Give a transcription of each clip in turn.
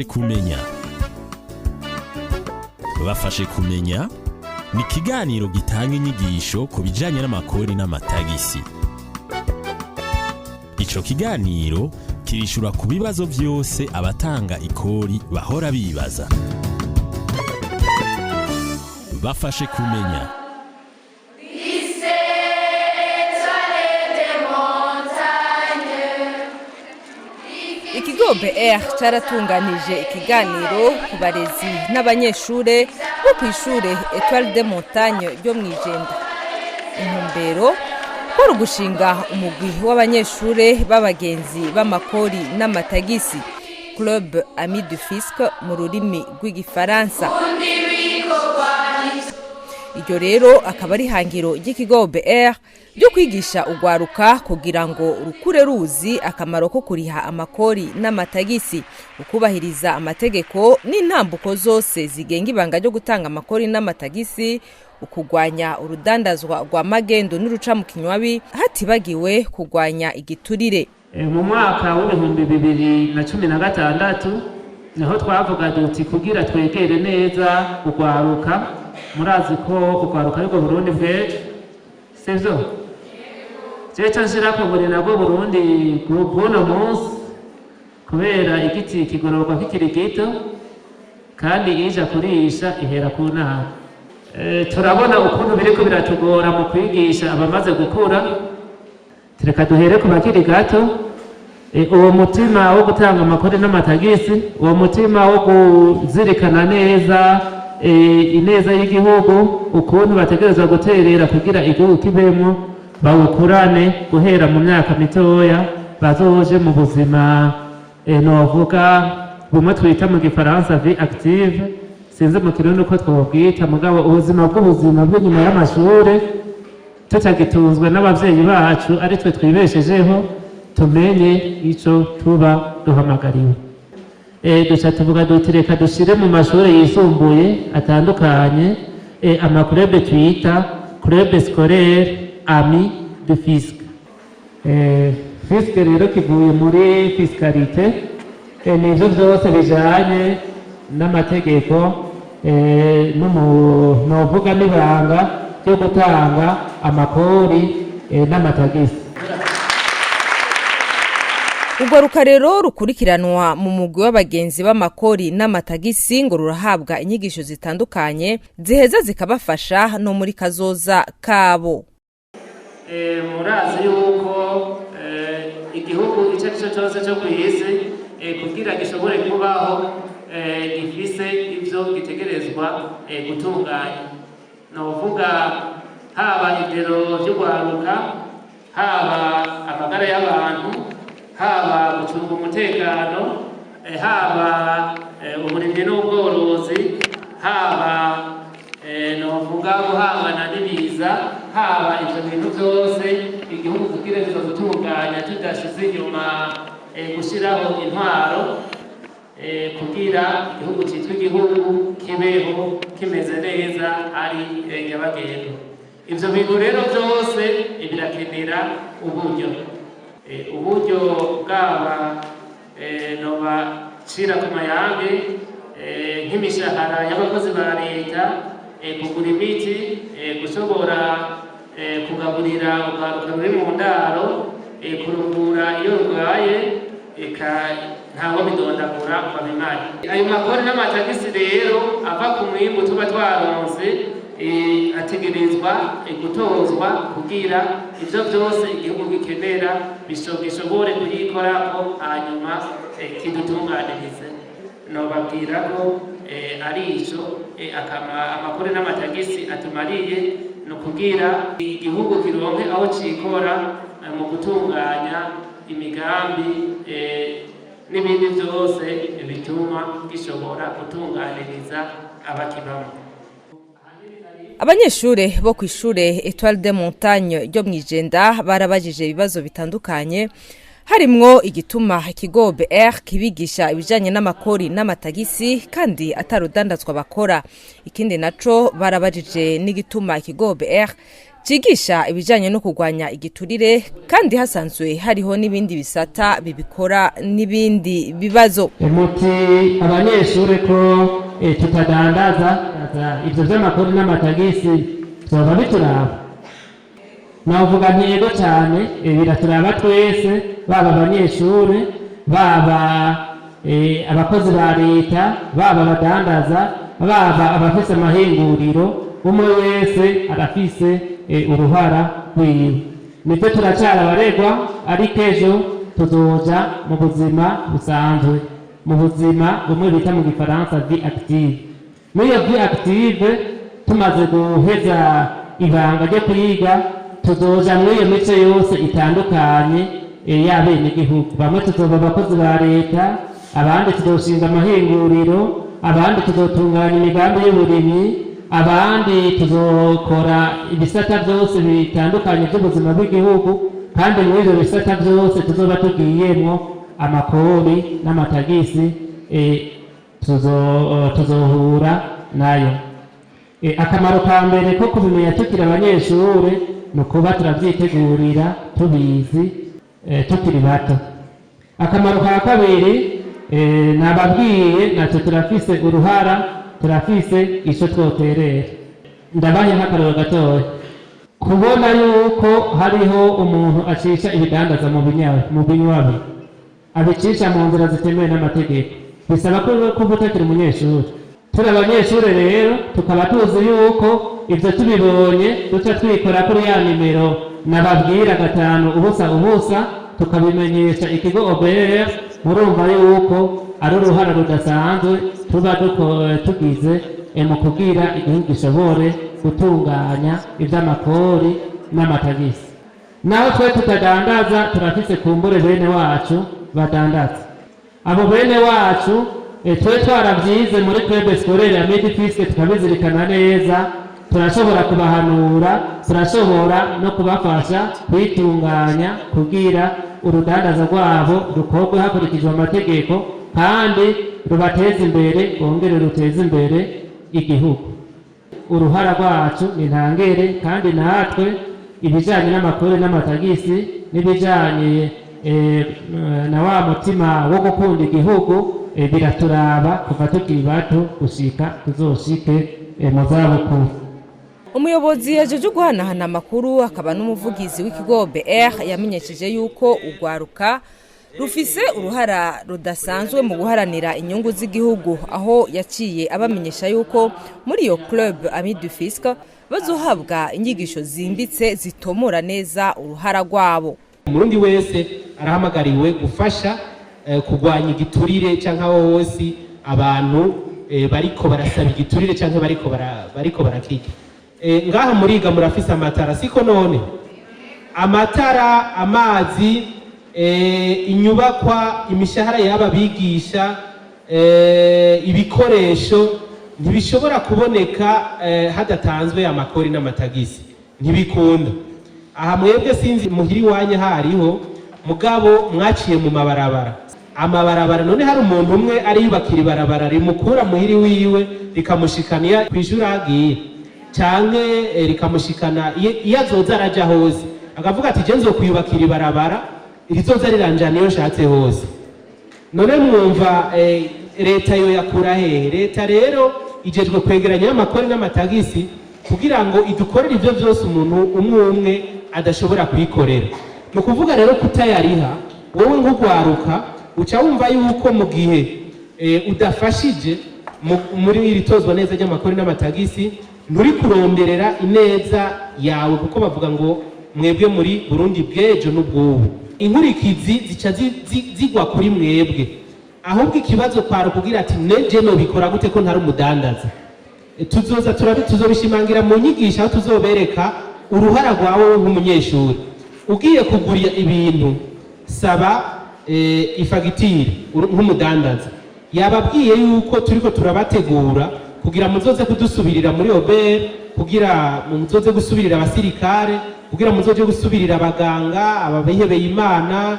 bafashe kumenya. Bafashe kumenya ni ikiganiro gitanga inyigisho ku bijanye n'amakori n'amatagisi. Ico kiganiro kirishura ku bibazo vyose abatanga ikori bahora bibaza. Bafashe kumenya. Ikigo BR caratunganije ikiganiro ku barezi n'abanyeshure bo kw'ishure Etoile des Montagnes ryo mw'Ijenda. Intumbero ko gushinga umugwi w'abanyeshure b'abagenzi b'amakori n'amatagisi, Club Ami du Fisc mu rurimi rw'igifaransa. Iryo rero akaba ari hangiro ry'ikigo BR ryo kwigisha ugwaruka kugira ngo rukure ruzi akamaro ko kuriha amakori n'amatagisi, ukubahiriza amategeko n'intambuko zose zigenga ibanga ryo gutanga amakori n'amatagisi, ukugwanya urudandazwa rwa magendo n'uruca mu kinywabi, hatibagiwe kugwanya igiturire. Mu mwaka w'ibihumbi 2016 niho twavuga duti kugira twegere neza ugwaruka, murazi ko ugwaruka ariko Burundi bwejo sivyo cyeca nshira ko buri nabwo Burundi bw'uno munsi kubera igiti kigororwa kikiri gito kandi ija kurisha ihera ku ntara. Turabona ukuntu biriko biratugora mu kwigisha abamaze gukura. Reka duhere ku bakiri gato. Uwo mutima wo gutanga amakori n'amatagisi, uwo mutima wo kuzirikana neza ineza y'igihugu, ukuntu bategerezwa guterera kugira igihugu kibemwo, bawukurane guhera mu myaka mitoya bazoje mu buzima novuga bumwe twita mu gifaransa vie active, sinzi mu kirundi uko twobwita, mugabo ubuzima bw'ubuzima bw'inyuma y'amashure tutagitunzwe n'abavyeyi bacu ari twe twibeshejeho, tumenye ico tuba duhamagariwe. Duca tuvuga duti reka dushire mu mashure yisumbuye atandukanye amakurebe twita Club Scolaire Ami du Fisc. Fisc rero kivuye muri fiscalité, nivyo vyose bijanye n'amategeko novuga n'ibanga ryo gutanga amakori n'amatagisi. Ugwaruka rero rukurikiranwa mu mugwi w'abagenzi b'amakori n'amatagisi ngo rurahabwa inyigisho zitandukanye ziheza zikabafasha no muri kazoza kabo. Murazi yuko igihugu icyo cyo cyose cyo kw'isi kugira gishobore kubaho gifise ivyo gitegerezwa gutunganya. Novuga haba indero ry'ugwaruka, haba amagara y'abantu, haba gucunga umutekano, haba uburimyi n'ubworozi, haba novuga guhangana n'ibiza, haba ivyo bintu vyose igihugu kitegerezwa gutunganya tudashize inyuma gushiraho intwaro kugira igihugu citwa igihugu kibeho kimeze neza ari nyabagendwa. Ivyo bintu rero vyose birakenera uburyo. Uburyo bwaba nobacira ku mayange nk'imishahara y'abakozi ba leta, kugura imiti, gushobora kugaburira urwaruka ruri mu ndaro, kurungura iyo rurwaye, ntawo bidondagura babimare. Ayo makori n'amatagisi rero ava ku mwimbu tuba twaronse ategerezwa gutozwa kugira ivyo vyose igihugu gikenera bishobore kuyikorako hanyuma kidutunganirize. Nobabwira ko ari ico amakori n'amatagisi atumariye, no kugira igihugu kironke aho cikora mu gutunganya imigambi n'ibindi vyose bituma gishobora gutunganiriza abakibamo. Abanyeshure bo kw'ishure Etoile des Montagnes ryo mw'Ijenda barabajije ibibazo bitandukanye, harimwo igituma ikigo BR kibigisha ibijanye n'amakori n'amatagisi kandi atarudandazwa bakora. Ikindi naco barabajije n'igituma ikigo BR cigisha ibijanye no kurwanya igiturire kandi hasanzwe hariho n'ibindi bisata bibikora n'ibindi bibazo. Muti abanyeshure ko tutadandaza ivyo vy'amakori n'amatagisi zoba bituraba. Navuga ntego cyane biraturaba twese, baba abanyeshure, baba abakozi ba leta, baba abadandaza, baba abafise amahinguriro, umwe wese arafise uruhara rwiwe. Nitwe turacara abaregwa, ariko ejo tuzoja mu buzima busanzwe, mu buzima bumwe bita mu gifaransa vie active. N'iyo vie active tumaze guheza ibanga ryo kwiga, tuzoja mw'iyo mice yose itandukanye y'abenegihugu. Bamwe tuzoba abakozi ba leta, abandi tuzoshinga amahinguriro, abandi tuzotunganya imigambi y'uburimyi, abandi tuzokora ibisata byose bitandukanye by'ubuzima bw'igihugu, kandi muri ibyo bisata byose tuzoba tugiyemwo amakori n'amatagisi tuzohura nayo. Akamaro ka mbere ko kubimenya tukiri abanyeshure ni ukuba turavyitegurira tubizi tukiri bato. Akamaro ka kabiri nababwiye natwe turafise uruhara, turafise ico twoterera. Ndabaye nk'akarero gatoya. Kubona yuko hariho umuntu acisha ibidandaza mu binywabi, abicisha mu nzira zitemewe n'amategeko, bisaba ko kuba utakiri umunyeshuri. Turi abanyeshure rero tukaba tuzi yuko ivyo tubibonye duca twikora kuri ya nimero nababwira 5 tukabimenyesha ikigo OBR. Murumva yuko ari uruhara rudasanzwe tuba tugize mu kugira igihugu gishobore gutunganya ivy'amakori n'amatagisi. Naho twe tutadandaza turafise kumbure bene wacu badandaza. Abo bene wacu twe twaravyize muri club scolaire ya Medifisque, tukabizirikana neza, turashobora kubahanura, turashobora no kubafasha kwitunganya kugira urudandaza rwabo rukorwe hakurikijwe amategeko kandi rubateza imbere, bongere ruteza imbere igihugu. Uruhara rwacu ni ntangere, kandi natwe ibijanye n'amakori n'amatagisi n'ibijanye na wa mutima wo gukunda igihugu biraturaba kuva tukiri bato gushika tuzoshike mu zabukuru. Umuyobozi yajeje guhanahana amakuru akaba n'umuvugizi w'ikigo BR yamenyesheje yuko ugwaruka rufise uruhara rudasanzwe mu guharanira inyungu z'igihugu, aho yaciye abamenyesha yuko muri iyo club Ami du Fisc bazohabwa inyigisho zimbitse zitomora neza uruhara rwabo. Umurundi wese arahamagariwe gufasha kugwanya igiturire canke aho hose abantu bariko barasaba igiturire canke bariko barakiga. Ngaha muriga murafise amatara, siko none? Amatara, amazi, inyubakwa, imishahara y'aba bigisha, ibikoresho ntibishobora kuboneka hadatanzwe amakori n'amatagisi, ntibikunda. Aha mwebwe sinzi muhiri wanye hariho, mugabo mwaciye mu mabarabara. Amabarabara none hari umuntu umwe ari yubakira ibarabara rimukura muhiri wiwe rikamushikana kw'ishuri agiye, canke rikamushikana iyo azoza araja hose, akavuga ati je nzokuyubakira ibarabara rizoza riranjana iyo nshatse hose. None mwumva leta yo yakura hehe? Leta rero ijejwe kwegeranya amakori n'amatagisi kugira ngo idukorere ivyo vyose umuntu umwe adashobora kwikorera. Ni ukuvuga rero kutayariha, wowe nk'ugwaruka uca wumva yuko mu gihe udafashije muri iri tozwa neza ry'amakori n'amatagisi nturi kuronderera ineza yawe, kuko bavuga ngo mwebwe muri Burundi bw'ejo n'ubwubu. Inkurikizi zica zigwa kuri mwebwe, ahubwo ikibazo kwaro kugira ati neje no bikora gute ko ntari umudandaza. Tuzobishimangira mu nyigisho aho tuzobereka uruhara rwawe nk'umunyeshuri. Ugiye kugurira ibintu saba ifagitire nk'umudandaza, yababwiye yuko turiko turabategura kugira muzoze kudusubirira muri OBR, kugira muzoze gusubirira abasirikare, kugira muzoje gusubirira abaganga, ababihebeye Imana,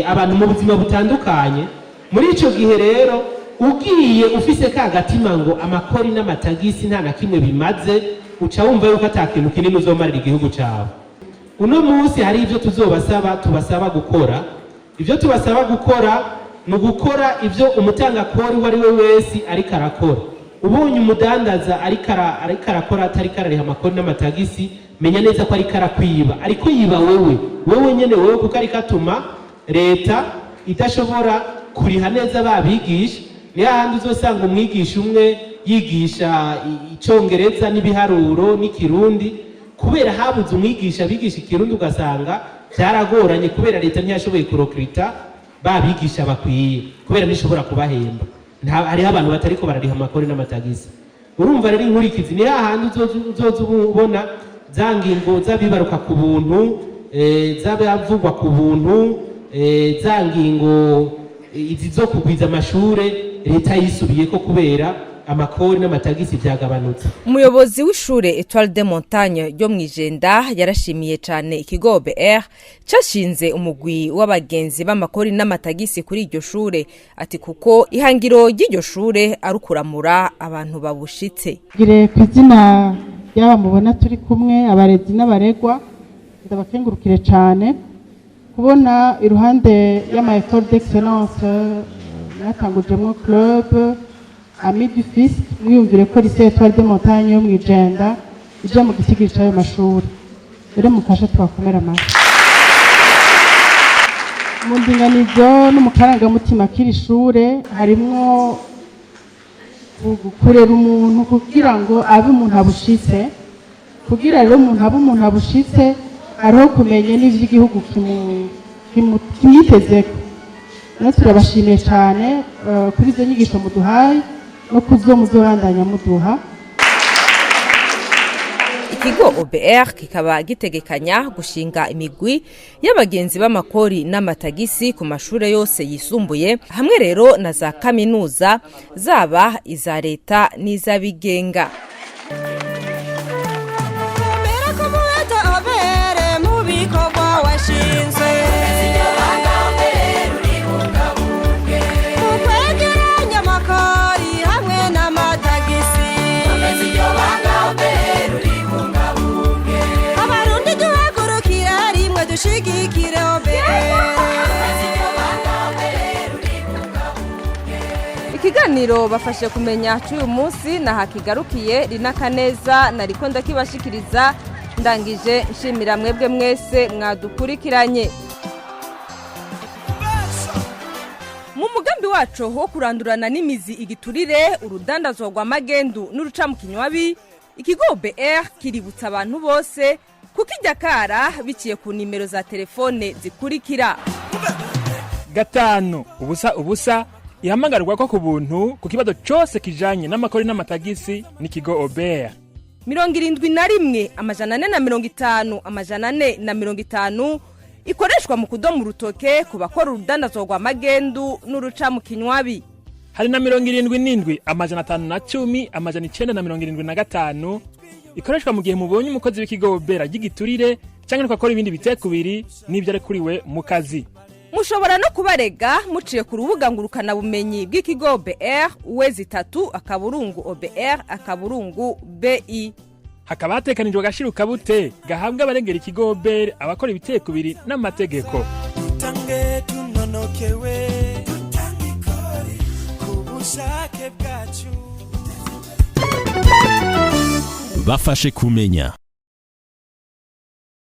abantu mu buzima butandukanye. Muri ico gihe rero ugiye ufise ka gatima ngo amakori n'amatagisi nta na kimwe bimaze, uca wumva yuko ata kintu kinini uzomarira igihugu cyawe. Uno munsi hari ibyo tubasaba gukora. Ibyo tubasaba gukora ni ugukora ibyo umutangakori uwo ari we wese ariko arakora. Ubonye umudandaza ariko arakora atariko arariha amakori n'amatagisi, menya neza ko ariko arakwiba, ariko yiba wewe nyene wewe, kuko ariko atuma leta idashobora kuriha neza babigisha. Ni hahandi uzosanga umwigisha umwe yigisha icongereza n'ibiharuro n'ikirundi, kubera habuze umwigisha bigisha ikirundi, ugasanga byaragoranye kubera leta ntiyashoboye kurokrita babigisha bakwiye, kubera ntishobora kubahemba. Hariho abantu batariko barariha amakori n'amatagisi. Urumva rero inkurikizi ni hahandi uzoza ubona za ngingo z'abibaruka ku buntu, z'abavugwa ku buntu, za ngingo izi zo kugwiza amashure leta yisubiyeko kubera amakori n'amatagisi byagabanutse. Umuyobozi w'ishure Etoile de Montagne ryo mwijenda yarashimiye cyane ikigo OBR cashinze umugwi w'abagenzi b'amakori n'amatagisi kuri iryo shure, ati kuko ihangiro ry'iryo shure arukuramura abantu babushitse. Gire kwizina yaba mubona turi kumwe abarezi n'abaregwa, ndabakengurukire cyane kubona iruhande y'ama effort d'excellence natangujemo club Ami du Fils, mwiyumvire ko lycée Etoile de Montagne yo mwijenda ije mu gisigiri cyayo mashuri. Rero mufashe twakomera amashyi. Mu ndinganizo n'umukarangamutima k'iri shure harimwo gukorera umuntu kugira ngo abe umuntu abushitse. Kugira rero umuntu abe umuntu abushitse hariho kumenya n'ivy'igihugu kimwitezeko. No turabashimiye cyane kuri izo nyigisho muduhaye no kuzomuzobandanya muduha. Ikigo OBR kikaba gitegekanya gushinga imigwi y'abagenzi b'amakori n'amatagisi ku mashure yose yisumbuye, hamwe rero na za kaminuza zaba iza leta n'iz'abigenga. Ikiganiro bafashe kumenya cy'uyu munsi na hakigarukiye. Rina Kaneza nariko ndakibashikiriza, ndangije nshimira mwebwe mwese mwadukurikiranye. Mu mugambi wacu wo kurandurana n'imizi igiturire, urudandazwa rwa magendu n'urucamukinywabi, ikigo OBR kiributsa abantu bose kukijya kara biciye ku nimero za telefone zikurikira: 5 ubusa ubusa ihamagarwa ko ku buntu ku kibazo cyose kijanye n'amakori n'amatagisi n'ikigo OBR. 71 amajana 450 amajana 450 ikoreshwa mu kudomu urutoke ku bakora urudandazwa rwa magendu n'urucamukinywabi. Hari na 77 amajana 510 amajana 975 ikoreshwa mu gihe mubonye umukozi w'ikigo OBR gigiturire cyangwa ukakora ibindi bitekubiri n'ibyo ari kuriwe mu kazi. Mushobora no kubarega muciye ku rubuga ngurukana bumenyi bw'ikigo OBR www.obr.bi. Hakaba hatekanijwe agashiruka bute gahabwa abarengera ikigo OBR abakora ibitekubiri n'amategeko. Tutange tunonokewe tutangikori kubushake bwacu. Bafashe kumenya.